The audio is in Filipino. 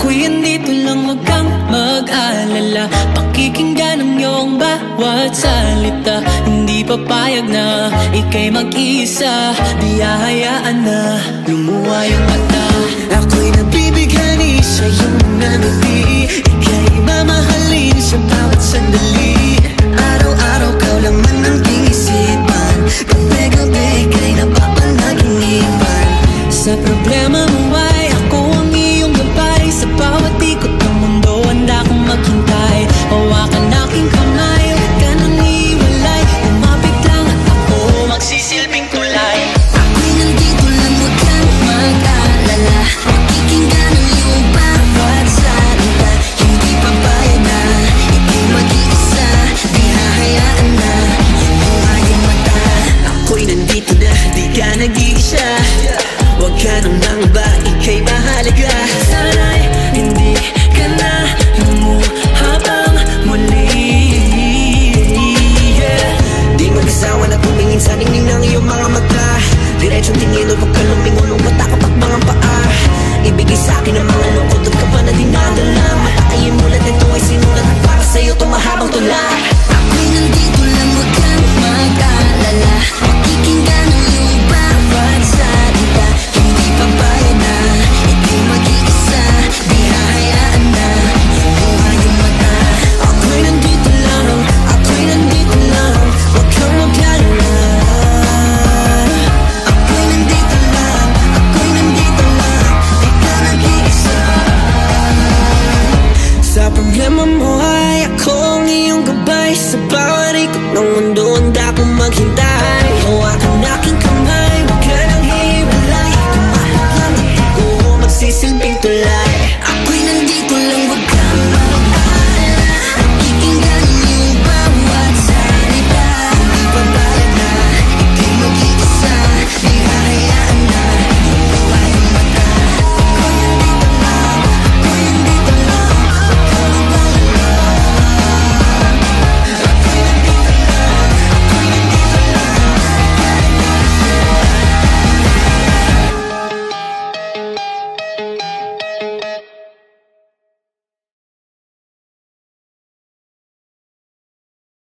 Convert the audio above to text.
Ako'y andito lang, wag kang mag-alala. Pakikinggan ang iyong bawat salita. Hindi papayag na ika'y mag-isa. Di hahayaan na lumuha yung mata. Ako'y nabibighani sa iyong ngiti. Ika'y mamahalin sa bawat sandali. Araw-araw ka laman ng isipan. Gabi-gabi ika'y napapanaginipan. Sa problema mo ay ako ang iyong gabay. Sa bawat ikot ng mundo handa kong maghintay. Hawakan aking kamay, huwag ka nang iwalay. Umapit lang at ako magsisilbing tulay. Ako'y nandito lang, huwag kang mag-alala. Pakikinggan ang iyong bawat salita. Hindi papayag na ika'y mag-iisa. Di hahayaan na lumuha yung mata. Ako'y nandito na, di ka nag-iisa. Huwag ka nang mangba.